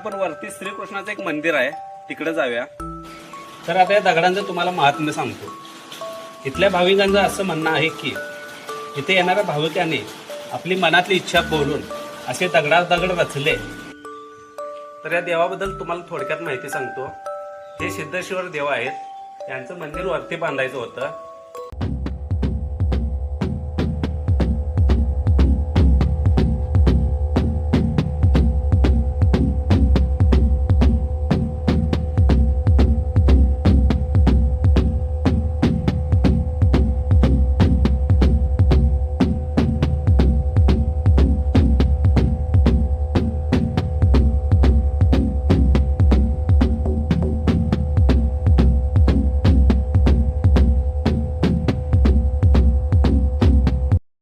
आपण वरती श्रीकृष्णाचं एक मंदिर आहे, तिकडे जाऊया. तर आता या दगडांचं तुम्हाला महात्म्य सांगतो. इथल्या भाविकांचं असं म्हणणं आहे की इथे येणाऱ्या भाविकांनी आपली मनातली इच्छा बोलून असे दगडावर दगड रचले. तर या देवाबद्दल तुम्हाला थोडक्यात माहिती सांगतो. हे सिद्धेश्वर देव आहेत. यांचं मंदिर वरती बांधायचं होतं.